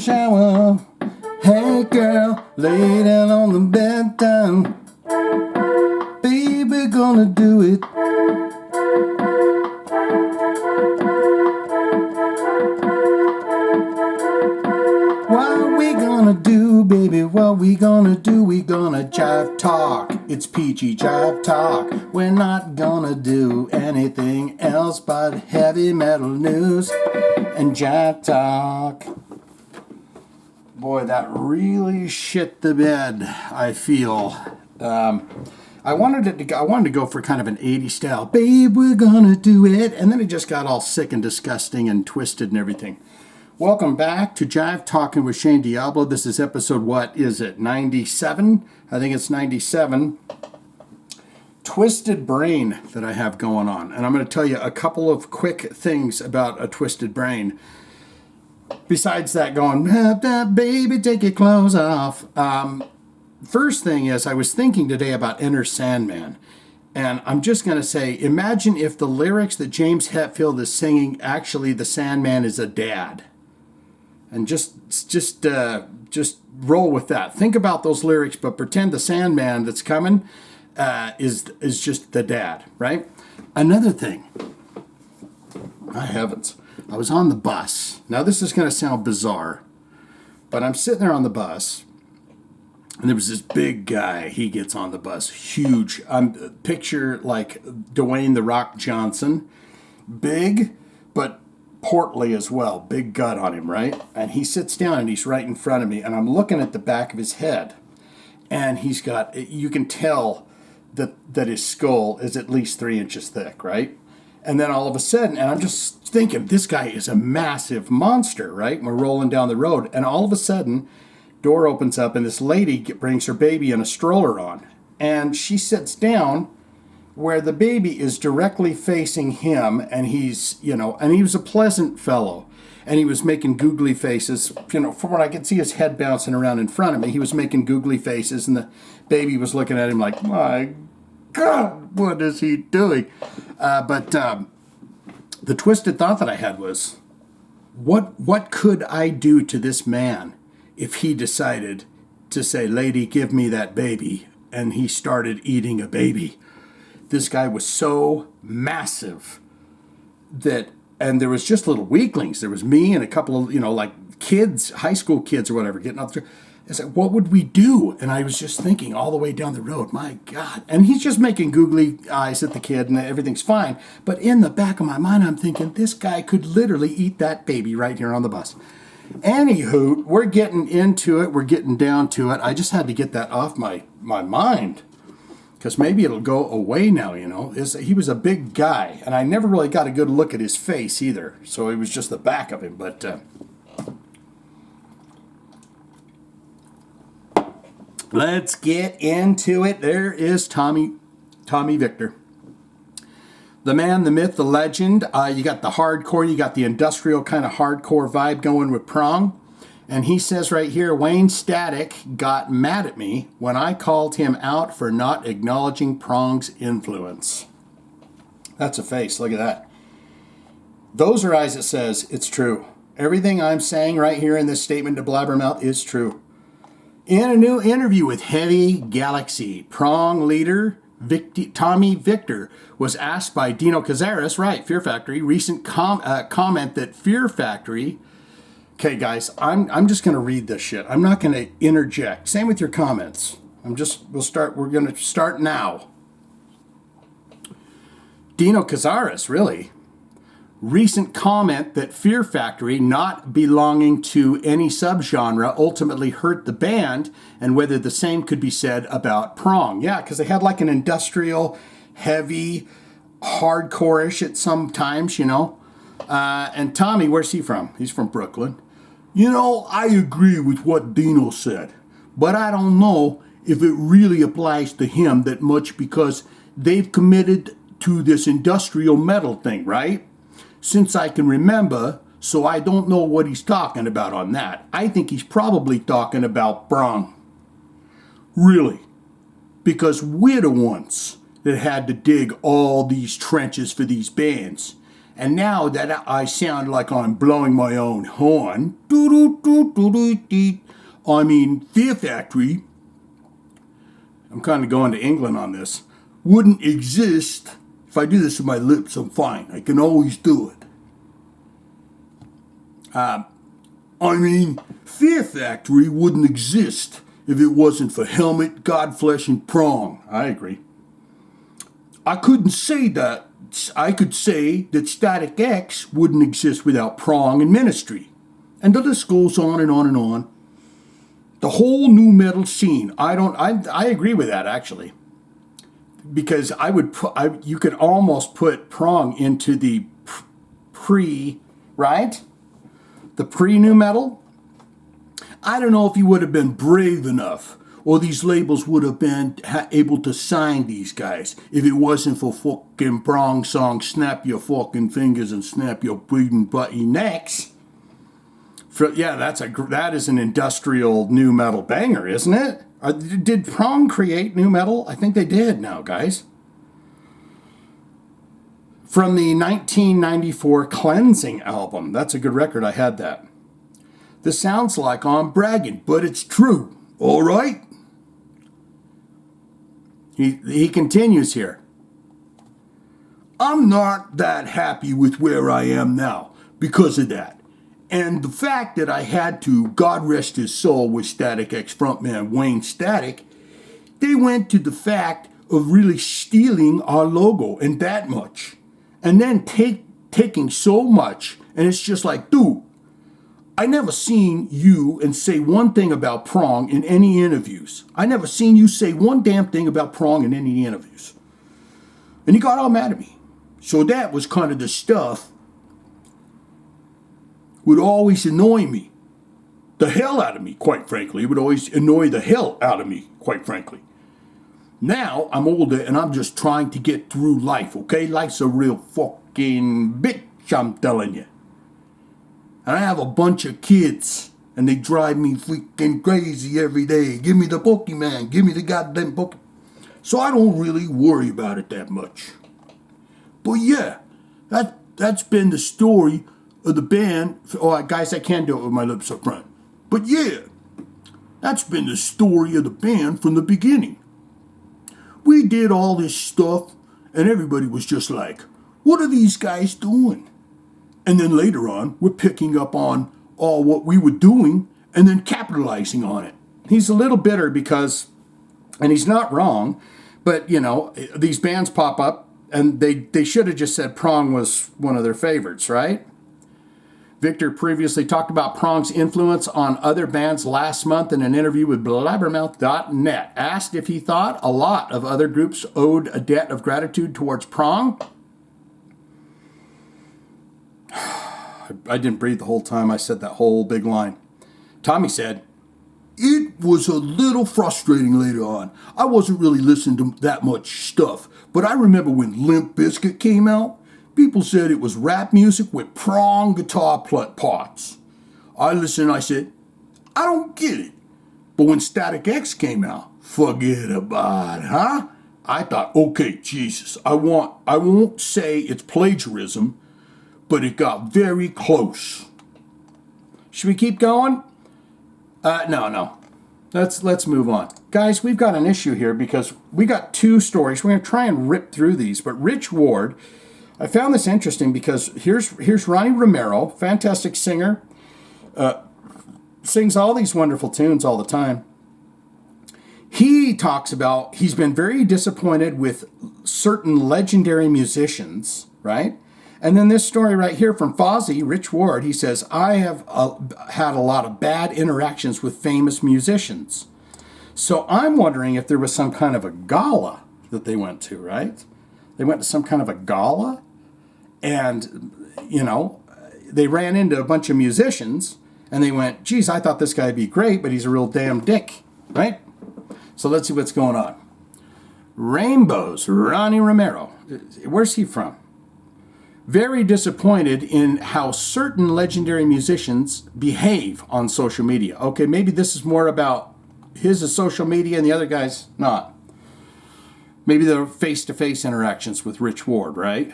shower. Hey girl, lay down on the bedtime. Baby, gonna do it. What we gonna do, baby? What we gonna do? We gonna jive talk. It's peachy jive talk. We're not gonna do anything else but heavy metal news and jive talk. Boy, that really shit the bed, I feel. I wanted to go for kind of an 80s style. Babe, we're gonna do it. And then it just got all sick and disgusting and twisted and everything. Welcome back to Jive Talkin with Shane Diablo. This is episode, what is it, 97? I think it's 97. Twisted brain that I have going on. And I'm going to tell you a couple of quick things about a twisted brain. Besides that going, baby, take your clothes off. First thing is, I was thinking today about Enter Sandman. And I'm just going to say, imagine if the lyrics that James Hetfield is singing, actually the Sandman is a dad. And just roll with that. Think about those lyrics, but pretend the Sandman that's coming is just the dad, right? Another thing, my heavens, I was on the bus. Now this is going to sound bizarre, but I'm sitting there on the bus, and there was this big guy. He gets on the bus, huge. Picture like Dwayne "The Rock" Johnson, big, but portly as well, big gut on him, right? And he sits down and he's right in front of me, and I'm looking at the back of his head, and he's got, you can tell that his skull is at least 3 inches thick, right? And then all of a sudden, and I'm just thinking, this guy is a massive monster, right? And we're rolling down the road, and all of a sudden, door opens up, and this lady brings her baby in a stroller on, and she sits down where the baby is directly facing him, and he's, and he was a pleasant fellow, and he was making googly faces, from what I could see his head bouncing around in front of me. He was making googly faces, and the baby was looking at him like, my God, what is he doing? But the twisted thought that I had was, what could I do to this man if he decided to say, lady, give me that baby, and he started eating a baby? This guy was so massive and there was just little weaklings. There was me and a couple of, like kids, high school kids or whatever, getting up there. I said, what would we do? And I was just thinking all the way down the road, my God. And he's just making googly eyes at the kid and everything's fine. But in the back of my mind, I'm thinking, this guy could literally eat that baby right here on the bus. Anywho, we're getting into it. We're getting down to it. I just had to get that off my mind. Because maybe it'll go away now, He was a big guy, and I never really got a good look at his face either. So it was just the back of him. But let's get into it. There is Tommy Victor. The man, the myth, the legend. You got the hardcore, you got the industrial kind of hardcore vibe going with Prong. And he says right here, Wayne Static got mad at me when I called him out for not acknowledging Prong's influence. That's a face. Look at that. Those are eyes that says it's true. Everything I'm saying right here in this statement to Blabbermouth is true. In a new interview with Heavy Galaxy, Prong leader Tommy Victor was asked by Dino Cazares, right, Fear Factory, recent comment that Fear Factory... Okay, guys, I'm just going to read this shit. I'm not going to interject. Same with your comments. We're going to start now. Dino Cazares, really. Recent comment that Fear Factory, not belonging to any subgenre, ultimately hurt the band, and whether the same could be said about Prong. Yeah, because they had like an industrial, heavy, hardcore-ish at some times, And Tommy, where's he from? He's from Brooklyn. I agree with what Dino said, but I don't know if it really applies to him that much because they've committed to this industrial metal thing, right? Since I can remember, so I don't know what he's talking about on that. I think he's probably talking about Prong. Really. Because we're the ones that had to dig all these trenches for these bands. And now that I sound like I'm blowing my own horn, I mean, Fear Factory, I'm kind of going to England on this, wouldn't exist. If I do this with my lips, I'm fine. I can always do it. I mean, Fear Factory wouldn't exist if it wasn't for Helmet, Godflesh, and Prong. I agree. I couldn't say that. I could say that Static X wouldn't exist without Prong and Ministry. And the list goes on and on and on. The whole new metal scene. I agree with that, actually. Because you could almost put Prong into the right? The pre-new metal. I don't know if he would have been brave enough, or these labels would have been able to sign these guys if it wasn't for fucking Prong song, Snap Your Fucking Fingers and Snap Your Bleeding Bloody Necks. That is an industrial new metal banger, isn't it? Did Prong create new metal? I think they did now, guys. From the 1994 Cleansing album. That's a good record. I had that. This sounds like I'm bragging, but it's true. All right? He continues here. I'm not that happy with where I am now because of that. And the fact that I had to, God rest his soul, with Static X frontman Wayne Static, they went to the fact of really stealing our logo and that much. And then taking so much, and it's just like, dude, I never seen you and say one thing about Prong in any interviews. I never seen you say one damn thing about Prong in any interviews. And he got all mad at me. So that was kind of the stuff would always annoy me. The hell out of me, quite frankly. It would always annoy the hell out of me, quite frankly. Now, I'm older and I'm just trying to get through life, okay? Life's a real fucking bitch, I'm telling you. And I have a bunch of kids, and they drive me freaking crazy every day. Give me the Pokemon, give me the goddamn Pokemon. So I don't really worry about it that much. But yeah, that's been the story of the band. Oh, guys, I can't do it with my lips up front. But yeah, that's been the story of the band from the beginning. We did all this stuff, and everybody was just like, what are these guys doing? And then later on, we're picking up on all what we were doing and then capitalizing on it. He's a little bitter because, and he's not wrong, but, you know, these bands pop up, and they should have just said Prong was one of their favorites, right? Victor previously talked about Prong's influence on other bands last month in an interview with blabbermouth.net. Asked if he thought a lot of other groups owed a debt of gratitude towards Prong. I didn't breathe the whole time I said that whole big line. Tommy said, it was a little frustrating later on. I wasn't really listening to that much stuff, but I remember when Limp Bizkit came out, people said it was rap music with Prong guitar parts. I listened and I said, I don't get it. But when Static X came out, forget about it, huh? I thought, okay, Jesus, I won't say it's plagiarism, but it got very close. Should we keep going? No. Let's move on. Guys, we've got an issue here because we got two stories. We're going to try and rip through these. But Rich Ward, I found this interesting because here's Ronnie Romero, fantastic singer, sings all these wonderful tunes all the time. He talks about he's been very disappointed with certain legendary musicians, right? And then this story right here from Fozzy, Rich Ward, he says, I have had a lot of bad interactions with famous musicians. So I'm wondering if there was some kind of a gala that they went to, right? They went to some kind of a gala, and, you know, they ran into a bunch of musicians, and they went, geez, I thought this guy would be great, but he's a real damn dick, right? So let's see what's going on. Rainbows, Ronnie Romero. Where's he from? Very disappointed in how certain legendary musicians behave on social media. Okay, maybe this is more about his social media and the other guy's not. Maybe the face-to-face interactions with Rich Ward, right?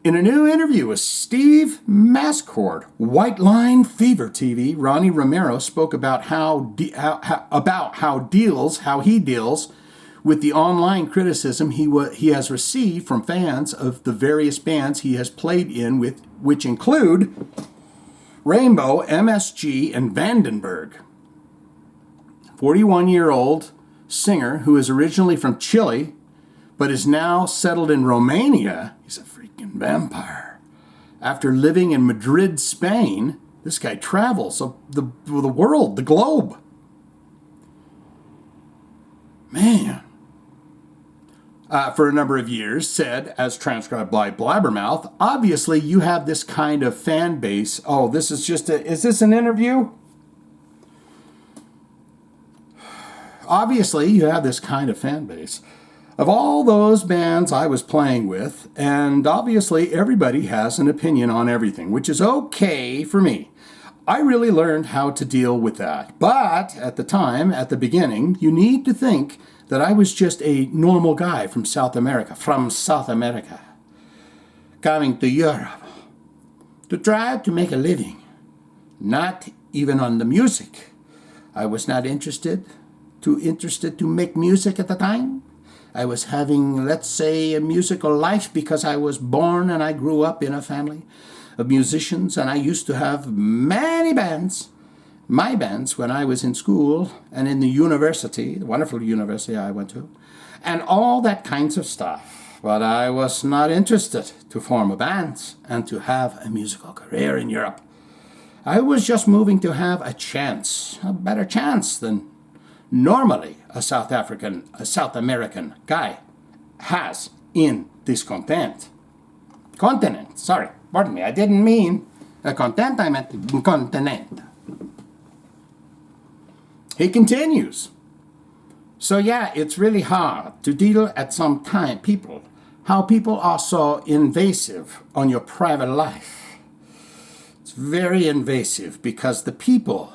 In a new interview with Steve Mascord, White Line Fever TV, Ronnie Romero spoke about how he deals with the online criticism he has received from fans of the various bands he has played in, which include Rainbow, MSG, and Vandenberg. 41-year-old singer who is originally from Chile but is now settled in Romania. He's a freaking vampire. After living in Madrid, Spain, this guy travels the world, the globe. Man. For a number of years, said, as transcribed by Blabbermouth, obviously you have this kind of fan base. Oh, this is just is this an interview? Obviously, you have this kind of fan base of all those bands I was playing with, and obviously everybody has an opinion on everything, which is okay for me. I really learned how to deal with that. But at the time, at the beginning, you need to think that I was just a normal guy from South America, coming to Europe to try to make a living, not even on the music. I was not interested to make music at the time. I was having, let's say, a musical life because I was born and I grew up in a family of musicians, and I used to have many bands. My bands when I was in school and in the university, the wonderful university I went to, and all that kinds of stuff. But I was not interested to form a band and to have a musical career in Europe. I was just moving to have a chance, a better chance than normally a South American guy has in this continent. Sorry, pardon me, I didn't mean a continent, I meant continent. He continues. So yeah, it's really hard to deal at some time, how people are so invasive on your private life. It's very invasive because the people,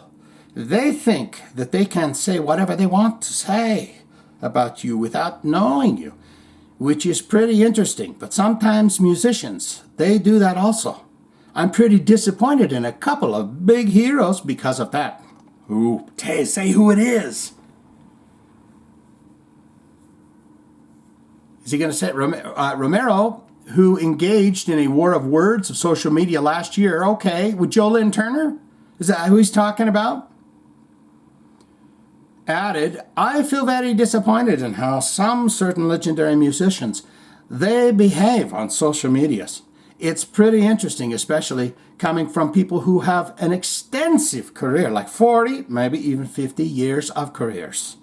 they think that they can say whatever they want to say about you without knowing you, which is pretty interesting. But sometimes musicians, they do that also. I'm pretty disappointed in a couple of big heroes because of that. Who? Say who it is. Is he going to say Romero, who engaged in a war of words of social media last year? Okay, with Joe Lynn Turner? Is that who he's talking about? Added, I feel very disappointed in how some certain legendary musicians, they behave on social medias. It's pretty interesting, especially coming from people who have an extensive career, like 40, maybe even 50 years of careers.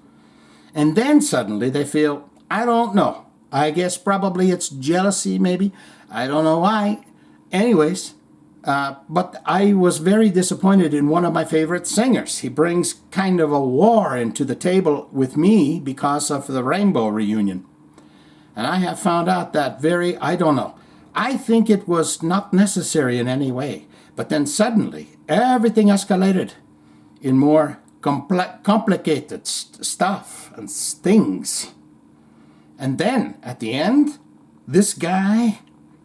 And then suddenly they feel, I don't know. I guess probably it's jealousy, maybe. I don't know why. Anyways, but I was very disappointed in one of my favorite singers. He brings kind of a war into the table with me because of the Rainbow reunion. And I have found out that I don't know. I think it was not necessary in any way. But then suddenly, everything escalated in more complicated stuff and things. And then, at the end, this guy,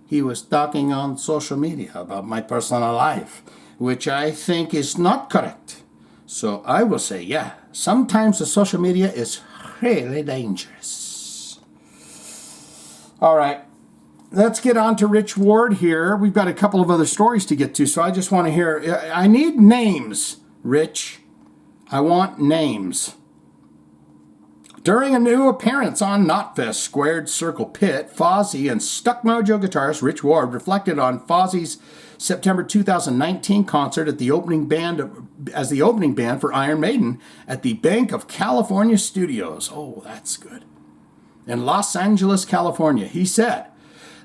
he was talking on social media about my personal life, which I think is not correct. So I will say, yeah, sometimes the social media is really dangerous. All right. Let's get on to Rich Ward here. We've got a couple of other stories to get to, so I just want to hear. I need names, Rich. I want names. During a new appearance on Knotfest Squared Circle Pit, Fozzy and Stuck Mojo guitarist Rich Ward reflected on Fozzy's September 2019 concert at the opening band for Iron Maiden at the Bank of California Studios. Oh, that's good. In Los Angeles, California. He said,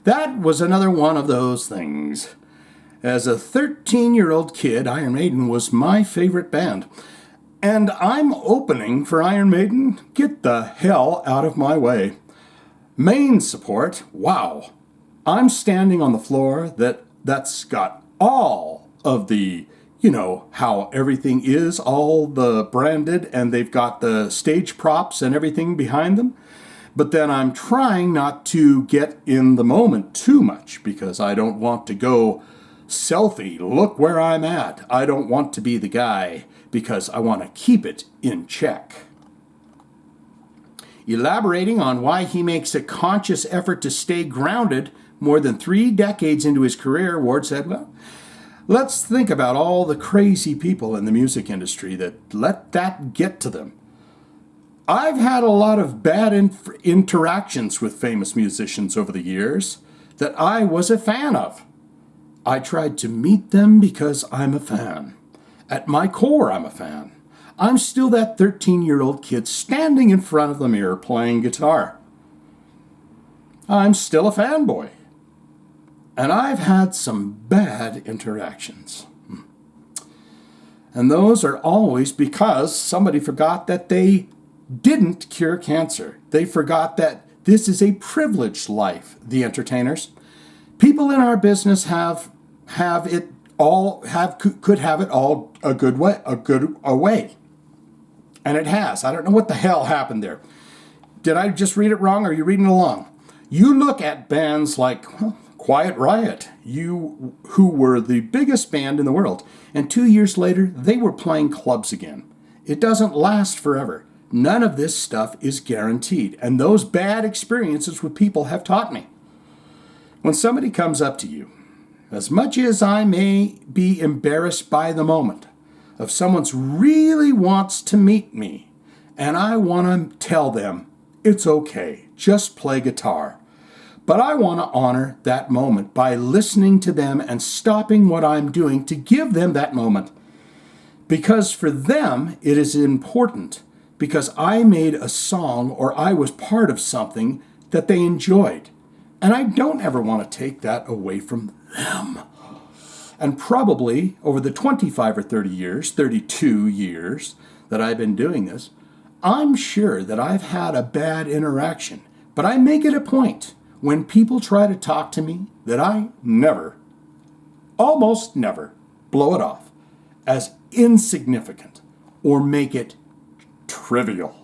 that was another one of those things. As a 13-year-old kid, Iron Maiden was my favorite band. And I'm opening for Iron Maiden? Get the hell out of my way. Main support? Wow. I'm standing on the floor that's got all of the, how everything is, all the branded, and they've got the stage props and everything behind them. But then I'm trying not to get in the moment too much because I don't want to go selfie, look where I'm at. I don't want to be the guy because I want to keep it in check. Elaborating on why he makes a conscious effort to stay grounded more than 3 decades into his career, Ward said, well, let's think about all the crazy people in the music industry that let that get to them. I've had a lot of bad interactions with famous musicians over the years that I was a fan of. I tried to meet them because I'm a fan. At my core, I'm a fan. I'm still that 13-year-old kid standing in front of the mirror playing guitar. I'm still a fanboy. And I've had some bad interactions. And those are always because somebody forgot that they didn't cure cancer. They forgot that this is a privileged life, the entertainers. People in our business could have it all a good way. And it has. I don't know what the hell happened there. Did I just read it wrong, or are you reading along? You look at bands like Quiet Riot, who were the biggest band in the world, and 2 years later, they were playing clubs again. It doesn't last forever. None of this stuff is guaranteed, and those bad experiences with people have taught me. When somebody comes up to you, as much as I may be embarrassed by the moment, if someone really wants to meet me, and I want to tell them, it's okay, just play guitar. But I want to honor that moment by listening to them and stopping what I'm doing to give them that moment. Because for them, it is important, because I made a song or I was part of something that they enjoyed. And I don't ever want to take that away from them. And probably over the 25 or 30 years, 32 years that I've been doing this, I'm sure that I've had a bad interaction. But I make it a point when people try to talk to me that I almost never, blow it off as insignificant or make it trivial.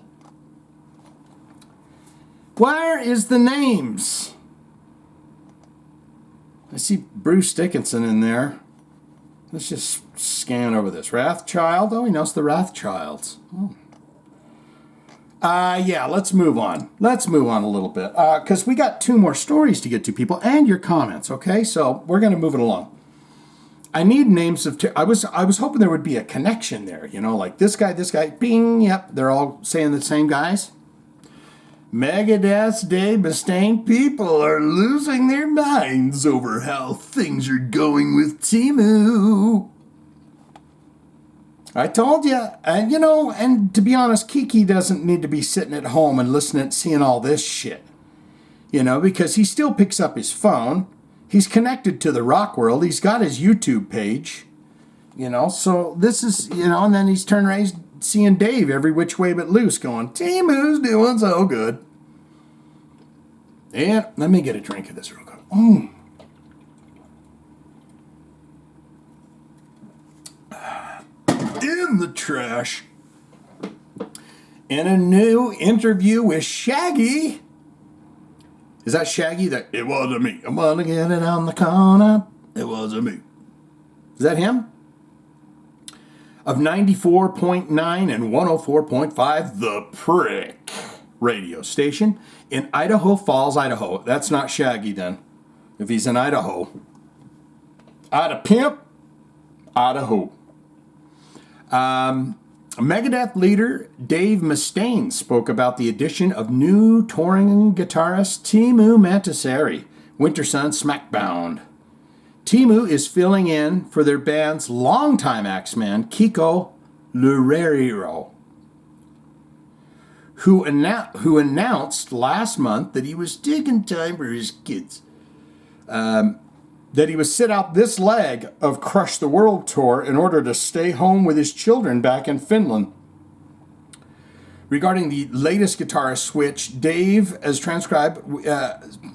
Where is the names? I see Bruce Dickinson in there. Let's just scan over this. Wrathchild. Oh, he knows the Wrathchilds. Oh. Yeah, let's move on. Let's move on a little bit. Because we got 2 more stories to get to, people, and your comments, okay? So we're going to move it along. I need names of... I was hoping there would be a connection there, like this guy, bing, yep, they're all saying the same guys. Megadeth's Dave Mustaine, people are losing their minds over how things are going with Timu. I told you, and and to be honest, Kiki doesn't need to be sitting at home and listening, seeing all this shit. Because he still picks up his phone. He's connected to the rock world. He's got his YouTube page. So this is, and then he's turned around, he's seeing Dave every which way but loose going, Timu's doing so good. And let me get a drink of this real quick. In the trash. In a new interview with Shaggy. Is that Shaggy? It wasn't me. I'm gonna get it on the corner. It wasn't me. Is that him? Of 94.9 and 104.5, The Prick radio station in Idaho Falls, Idaho. That's not Shaggy then, if he's in Idaho. Ida Pimp, Idaho. Megadeth leader Dave Mustaine spoke about the addition of new touring guitarist Timu Mantasari, Wintersun Smackbound. Timu is filling in for their band's longtime axeman, Kiko Loureiro, who announced last month that he was taking time for his kids. That he would sit out this leg of Crush the World tour in order to stay home with his children back in Finland. Regarding the latest guitarist switch, Dave, as transcribed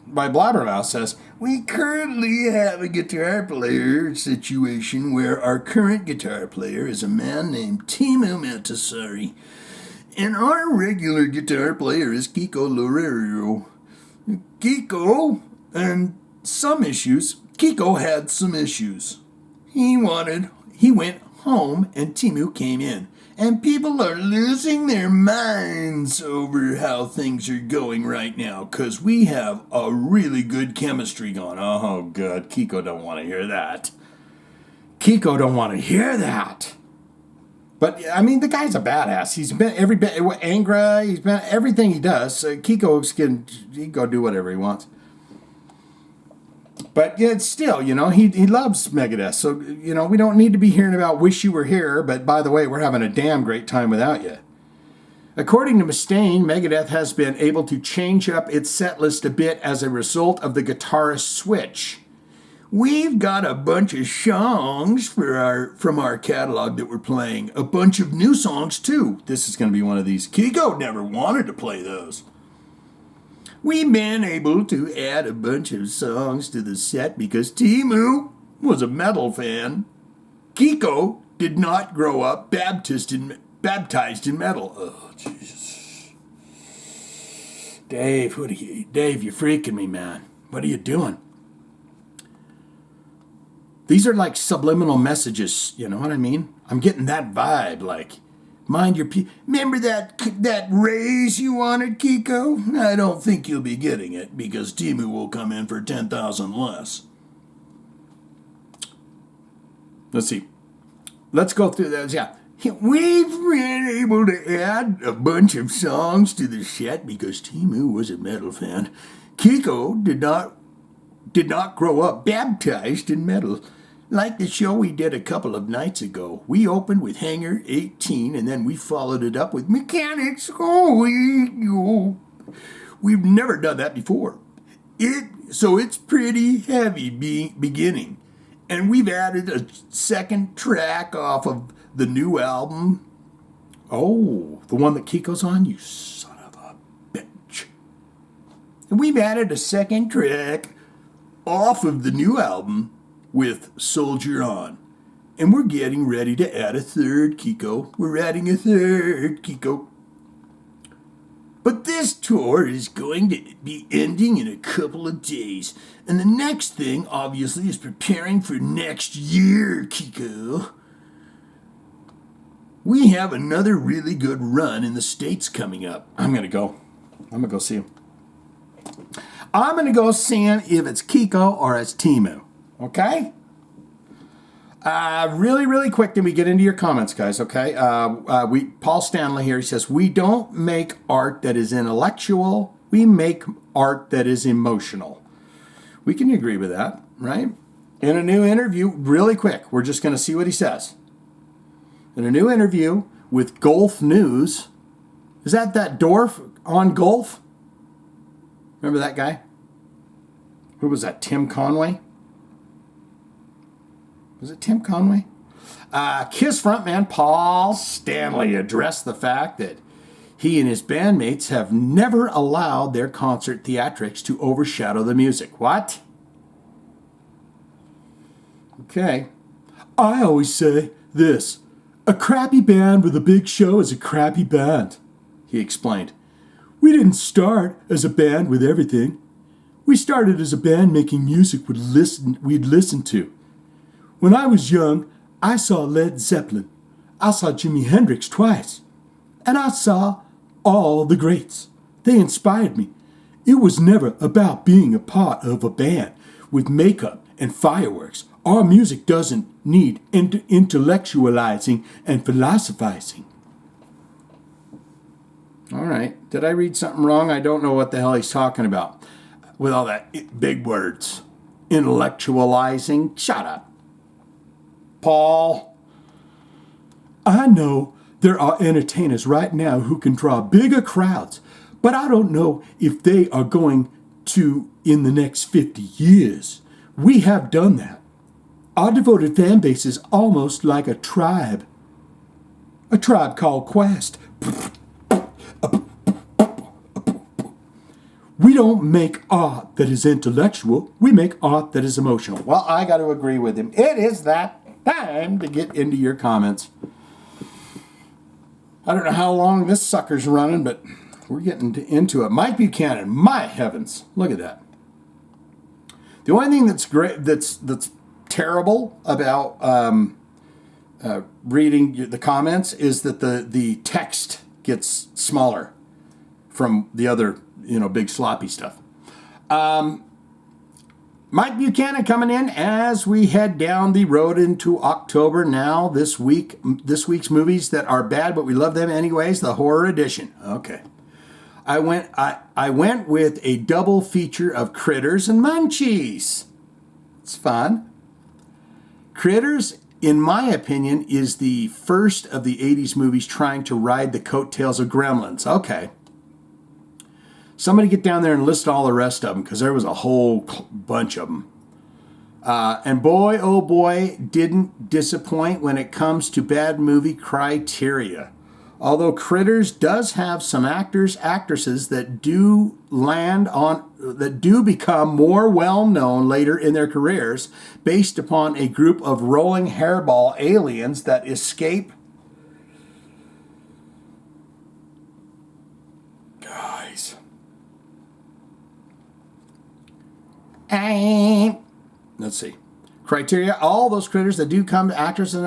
by Blabbermouth, says, "We currently have a guitar player situation where our current guitar player is a man named Timu Mantasari, And our regular guitar player is Kiko Loureiro. Kiko and some issues. Kiko had some issues. He went home and Timu came in. And people are losing their minds over how things are going right now because we have a really good chemistry going. Oh, good. Kiko don't want to hear that. Kiko don't want to hear that. But, I mean, the guy's a badass. He's been every bit, Angra, he's been everything he does. Kiko he can go do whatever he wants. But it's still, he loves Megadeth. So, we don't need to be hearing about Wish You Were Here, but by the way, we're having a damn great time without you. According to Mustaine, Megadeth has been able to change up its set list a bit as a result of the guitarist switch. We've got a bunch of songs from our catalog that we're playing. A bunch of new songs, too. This is going to be one of these. Kiko never wanted to play those. We've been able to add a bunch of songs to the set because Timu was a metal fan. Kiko did not grow up baptized in metal. Oh, Jesus. Dave, you're freaking me, man. What are you doing? These are like subliminal messages, you know what I mean? I'm getting that vibe, like, mind your remember that raise you wanted, Kiko? I don't think you'll be getting it because Timu will come in for 10,000 less. Let's see. Let's go through those. Yeah. We've been able to add a bunch of songs to the set because Timu was a metal fan. Kiko did not grow up baptized in metal. Like the show we did a couple of nights ago. We opened with Hangar 18 and then we followed it up with Mechanics. We've never done that before. So it's pretty heavy beginning. And we've added a second track off of the new album. Oh, the one that Kiko's on? You son of a bitch. And we've added a second track off of the new album with Soldier On. And we're getting ready to add a third, Kiko. We're adding a third, Kiko. But this tour is going to be ending in a couple of days. And the next thing, obviously, is preparing for next year, Kiko. We have another really good run in the States coming up. I'm going to go see him. I'm going to go see him if it's Kiko or it's Timu. Okay? Really, really quick, then we get into your comments, guys, okay? Paul Stanley here, he says, we don't make art that is intellectual. We make art that is emotional. We can agree with that, right? In a new interview, really quick, we're just going to see what he says. In a new interview with Golf News, is that Dorf on Golf? Remember that guy? Who was that, Tim Conway? Was it Tim Conway? Kiss frontman Paul Stanley addressed the fact that he and his bandmates have never allowed their concert theatrics to overshadow the music. What? Okay. I always say this. A crappy band with a big show is a crappy band, he explained. We didn't start as a band with everything. We started as a band making music we'd listen to. When I was young, I saw Led Zeppelin. I saw Jimi Hendrix twice. And I saw all the greats. They inspired me. It was never about being a part of a band with makeup and fireworks. Our music doesn't need intellectualizing and philosophizing. All right. Did I read something wrong? I don't know what the hell he's talking about with all that big words. Intellectualizing. Shut up. Paul, I know there are entertainers right now who can draw bigger crowds, but I don't know if they are going to in the next 50 years. We have done that. Our devoted fan base is almost like a tribe called Quest. We don't make art that is intellectual. We make art that is emotional. Well, I got to agree with him. It is that time to get into your comments. I don't know how long this sucker's running, but we're getting into it. Mike Buchanan, my heavens, look at that. The only thing that's great, that's terrible about reading the comments is that the text gets smaller from the other, big sloppy stuff. Mike Buchanan coming in as we head down the road into October now. This week's movies that are bad, but we love them anyways. The horror edition. Okay. I went with a double feature of Critters and Munchies. It's fun. Critters, in my opinion, is the first of the 80s movies trying to ride the coattails of Gremlins. Okay. Somebody get down there and list all the rest of them, because there was a whole bunch of them. And boy, oh boy, didn't disappoint when it comes to bad movie criteria. Although Critters does have some actresses that do become more well-known later in their careers based upon a group of rolling hairball aliens that escape. Guys. Let's see. Criteria, all those critters that do come to actors and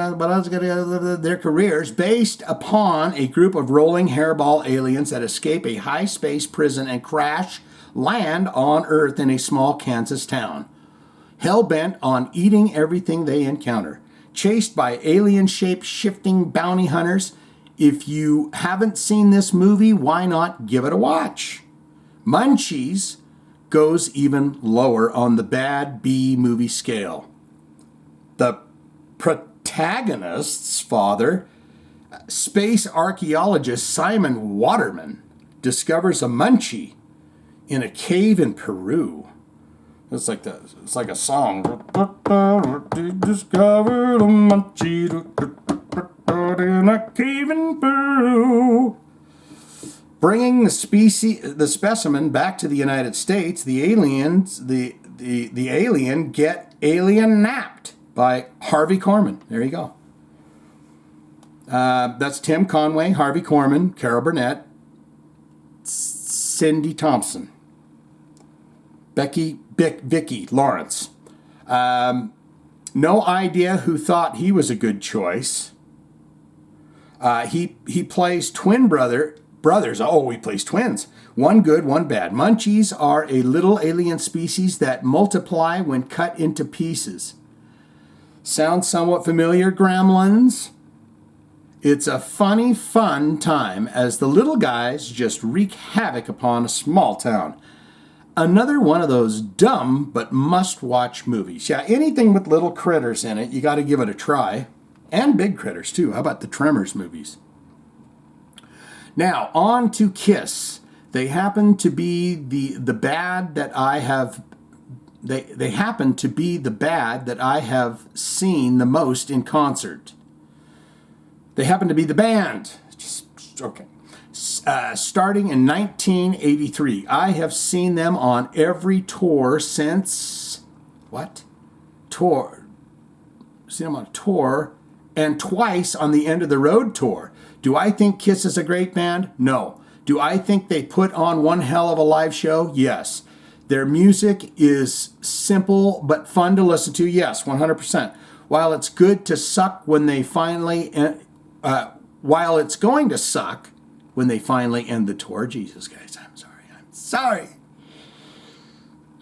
their careers based upon a group of rolling hairball aliens that escape a high space prison and crash land on Earth in a small Kansas town. Hell-bent on eating everything they encounter. Chased by alien shape-shifting bounty hunters. If you haven't seen this movie, why not give it a watch? Munchies goes even lower on the bad B movie scale. The protagonist's father, space archaeologist Simon Waterman, discovers a munchie in a cave in Peru. It's like a song. Discovered a munchie in a cave in Peru. Bringing the specimen back to the United States, the alien get alien napped by Harvey Korman. There you go. That's Tim Conway, Harvey Korman, Carol Burnett, Cindy Thompson, Vicky Lawrence. No idea who thought he was a good choice. He plays twin brothers. Oh, he plays twins. One good, one bad. Munchies are a little alien species that multiply when cut into pieces. Sounds somewhat familiar, Gremlins? It's a funny, fun time as the little guys just wreak havoc upon a small town. Another one of those dumb but must-watch movies. Yeah, anything with little critters in it, you got to give it a try. And big critters, too. How about the Tremors movies? Now, on to Kiss. They happen to be the bad that I have... They happen to be the bad that I have seen the most in concert. They happen to be the band. Okay. Starting in 1983. I have seen them on every tour since... What? Tour. Seen them on a tour and twice on the End of the Road tour. Do I think Kiss is a great band? No. Do I think they put on one hell of a live show? Yes. Their music is simple but fun to listen to. Yes, 100%. While it's good to suck when they finally... while it's going to suck when they finally end the tour. Jesus, guys, I'm sorry.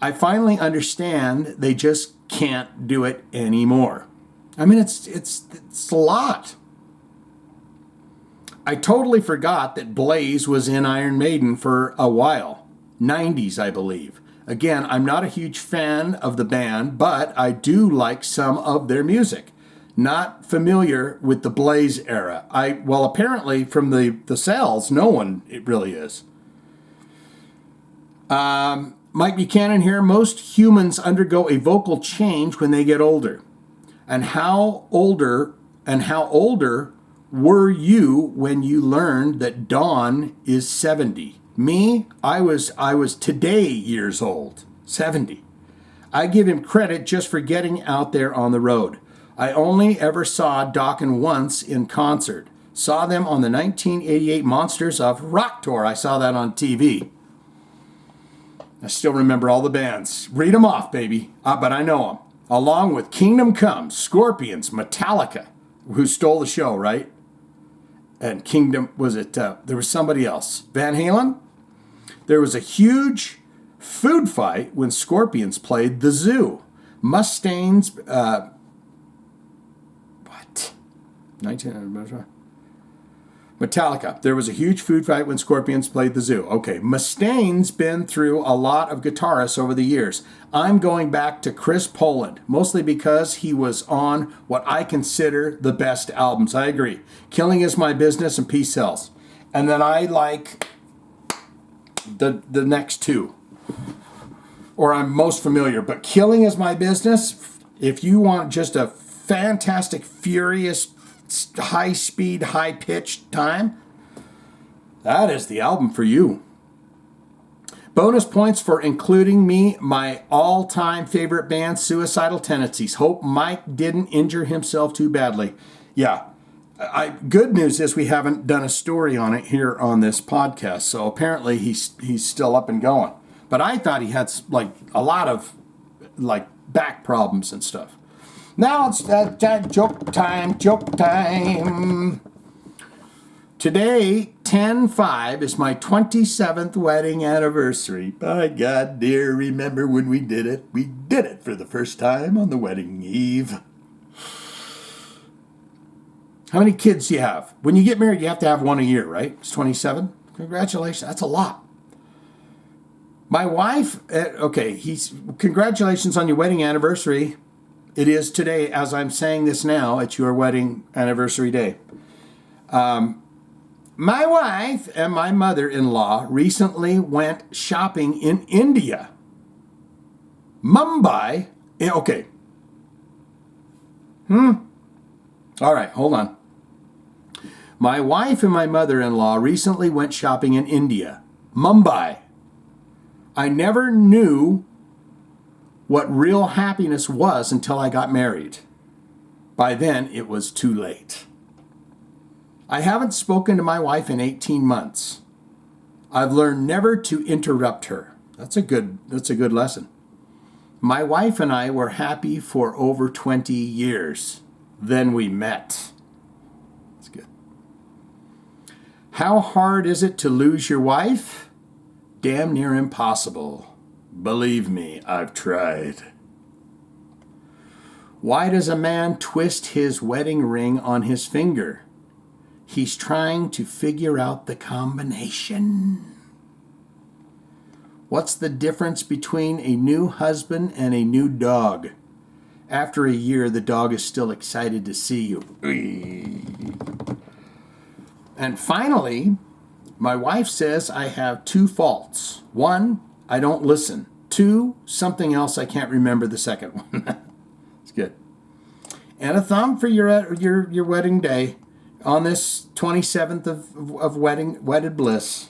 I finally understand they just can't do it anymore. I mean, it's a lot. I totally forgot that Blaze was in Iron Maiden for a while. 90s, I believe. Again, I'm not a huge fan of the band, but I do like some of their music. Not familiar with the Blaze era. Well, apparently from the cells, no one it really is. Mike Buchanan here. Most humans undergo a vocal change when they get older. And how older were you when you learned that Dawn is 70? Me, I was today years old, 70. I give him credit just for getting out there on the road. I only ever saw Dokken once in concert, Saw them on the 1988 Monsters of Rock tour. I saw that on TV. I still remember all the bands. Read them off, baby. But I know them. Along with Kingdom Come, Scorpions, Metallica, who stole the show, right? And Kingdom, was it, there was somebody else. Van Halen? There was a huge food fight when Scorpions played the zoo. Mustaine's, what? 1900, Metallica. There was a huge food fight when Scorpions played the zoo. Okay, Mustaine's been through a lot of guitarists over the years. I'm going back to Chris Poland, mostly because he was on what I consider the best albums. I agree. Killing Is My Business and Peace Sells. And then I like the next two. Or I'm most familiar. But Killing Is My Business, if you want just a fantastic, furious, high-speed, high-pitched time, that is the album for you. Bonus points for including me, my all-time favorite band, Suicidal Tendencies. Hope Mike didn't injure himself too badly. Yeah, good news is we haven't done a story on it here on this podcast, so apparently he's still up and going. But I thought he had like a lot of like back problems and stuff. Now it's joke time. Today, 10/5, is my 27th wedding anniversary. By God, dear, remember when we did it? We did it for the first time on the wedding eve. How many kids do you have? When you get married, you have to have one a year, right? It's 27. Congratulations. That's a lot. My wife, congratulations on your wedding anniversary. It is today, as I'm saying this now, it's your wedding anniversary day. My wife and my mother-in-law recently went shopping in India. Mumbai. Okay. All right, hold on. My wife and my mother-in-law recently went shopping in India. Mumbai. I never knew what real happiness was until I got married. By then, it was too late. I haven't spoken to my wife in 18 months. I've learned never to interrupt her. That's a good lesson. My wife and I were happy for over 20 years. Then we met. That's good. How hard is it to lose your wife? Damn near impossible. Believe me, I've tried. Why does a man twist his wedding ring on his finger? He's trying to figure out the combination. What's the difference between a new husband and a new dog? After a year, the dog is still excited to see you. And finally, my wife says I have two faults. One, I don't listen. Two, something else, I can't remember the second one. It's good. And a thumb for your wedding day on this 27th of wedded bliss.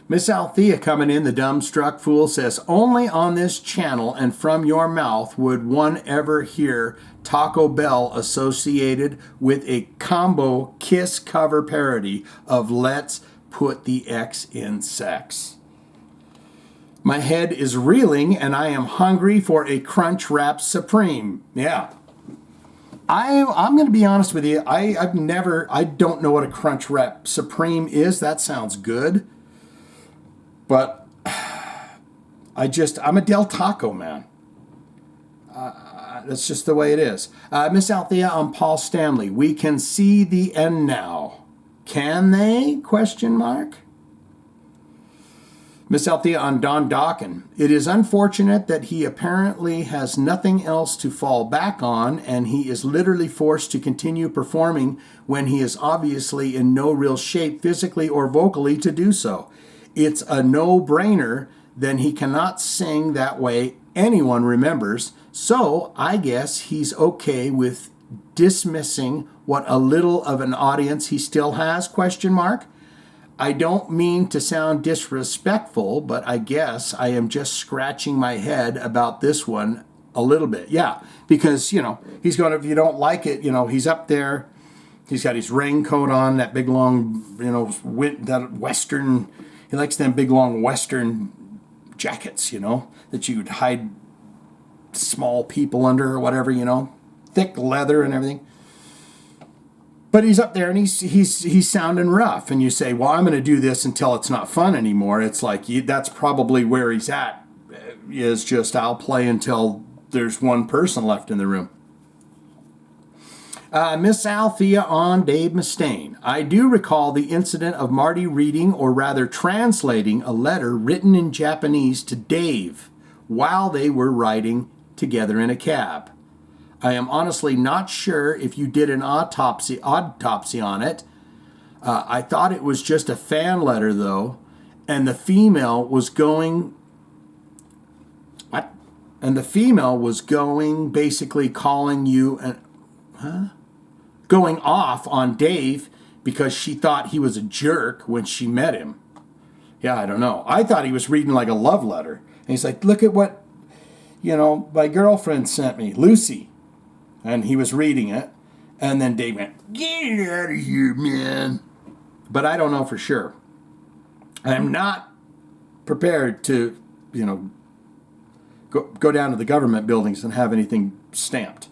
Miss Althea coming in, the dumbstruck fool, says, only on this channel and from your mouth would one ever hear Taco Bell associated with a combo Kiss cover parody of Let's Put the X in Sex. My head is reeling and I am hungry for a Crunch Wrap Supreme. Yeah. I'm going to be honest with you. I don't know what a Crunch Wrap Supreme is. That sounds good. But I'm a Del Taco man. That's just the way it is. Miss Althea on Paul Stanley. We can see the end now. Can they? Question mark. Miss Althea on Don Dawkin. It is unfortunate that he apparently has nothing else to fall back on, and he is literally forced to continue performing when he is obviously in no real shape physically or vocally to do so. It's a no-brainer, then he cannot sing that way anyone remembers, so I guess he's okay with dismissing what a little of an audience he still has, question mark. I don't mean to sound disrespectful, but I guess I am just scratching my head about this one a little bit. Yeah, because, he's going to, if you don't like it, he's up there He's got his raincoat on, that big long, that Western. He likes them big long Western jackets, that you would hide small people under or whatever, thick leather and everything. But he's up there and he's sounding rough, and you say, well, I'm going to do this until it's not fun anymore. It's like that's probably where he's at. Is just I'll play until there's one person left in the room. Miss Althea on Dave Mustaine. I do recall the incident of Marty reading, or rather translating, a letter written in Japanese to Dave while they were riding together in a cab. I am honestly not sure if you did an autopsy on it. I thought it was just a fan letter, though, and the female was going... What? And the female was going, basically calling you... Going off on Dave because she thought he was a jerk when she met him. Yeah, I don't know. I thought he was reading like a love letter. And he's like, look at what, my girlfriend sent me, Lucy. And he was reading it. And then Dave went, get out of here, man. But I don't know for sure. I'm not prepared to, go down to the government buildings and have anything stamped.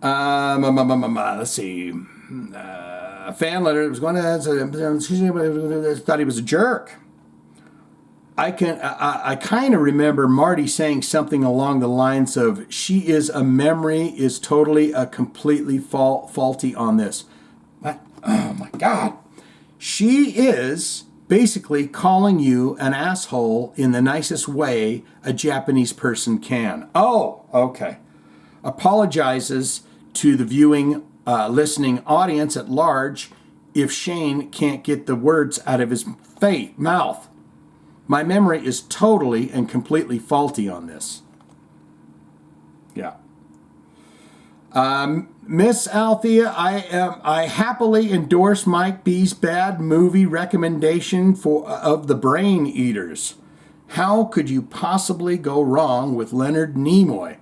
Let's see. A fan letter was going to thought he was a jerk. I kind of remember Marty saying something along the lines of, she is a memory, is totally a completely faulty on this. What? Oh my God. She is basically calling you an asshole in the nicest way a Japanese person can. Oh, okay. Apologizes to the viewing, listening audience at large if Shane can't get the words out of his mouth. My memory is totally and completely faulty on this. Yeah. Miss Althea, I happily endorse Mike B's bad movie recommendation of The Brain Eaters. How could you possibly go wrong with Leonard Nimoy?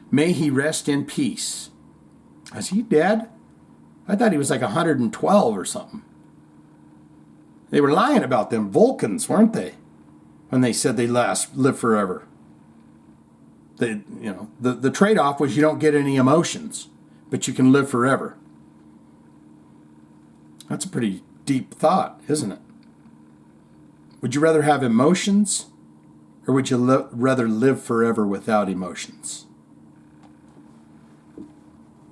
May he rest in peace. Is he dead? I thought he was like 112 or something. They were lying about them Vulcans, weren't they? When they said they live forever. The trade-off was you don't get any emotions, but you can live forever. That's a pretty deep thought, isn't it? Would you rather have emotions, or would you rather live forever without emotions?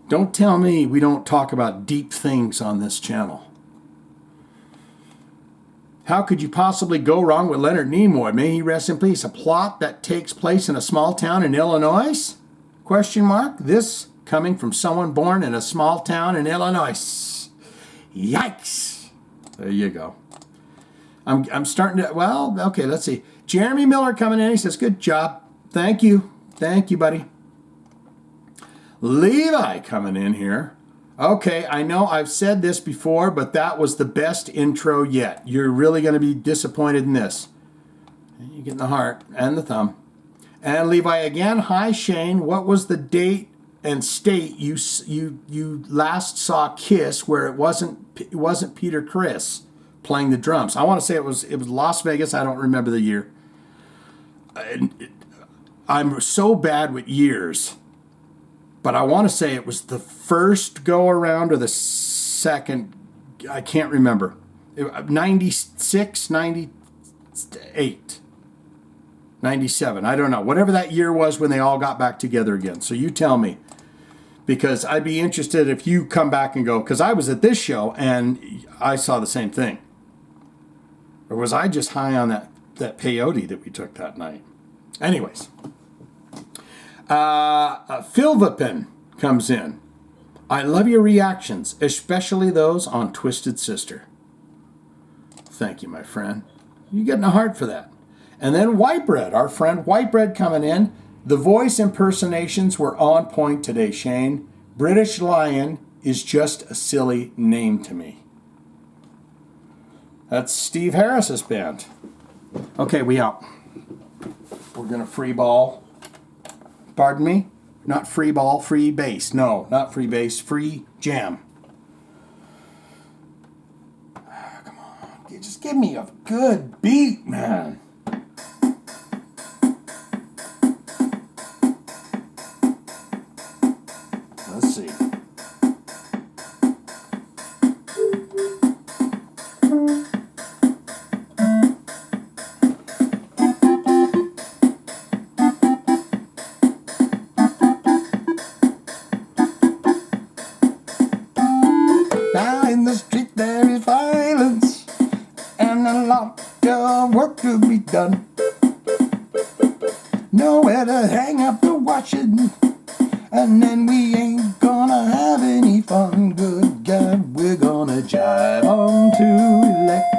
Don't tell me we don't talk about deep things on this channel. How could you possibly go wrong with Leonard Nimoy? May he rest in peace. A plot that takes place in a small town in Illinois? Question mark. This coming from someone born in a small town in Illinois. Yikes. There you go. I'm starting to, well, okay, let's see. Jeremy Miller coming in. He says, good job. Thank you. Thank you, buddy. Levi coming in here. Okay, I know I've said this before, but that was the best intro yet. You're really going to be disappointed in this. You get the heart and the thumb. And Levi again. Hi, Shane. What was the date and state you last saw Kiss where it wasn't Peter Criss playing the drums? I want to say it was Las Vegas. I don't remember the year. I'm so bad with years. But I want to say it was the first go around or the second. I can't remember. 96, 98, 97. I don't know. Whatever that year was when they all got back together again. So you tell me. Because I'd be interested if you come back and go, because I was at this show and I saw the same thing. Or was I just high on that peyote that we took that night? Anyways. Philvipin comes in. I love your reactions, especially those on Twisted Sister. Thank you, my friend. You're getting a heart for that. And then Whitebread, our friend Whitebread coming in. The voice impersonations were on point today, Shane. British Lion is just a silly name to me. That's Steve Harris's band. Okay, we out. We're going to free ball. Pardon me? Not free ball, free bass. No, not free bass, free jam. just give me a good beat, man. Let's see. Now in the street there is violence and a lot of work to be done. Nowhere to hang up the washing, and then we ain't gonna have any fun. Good God, we're gonna jive on to electric.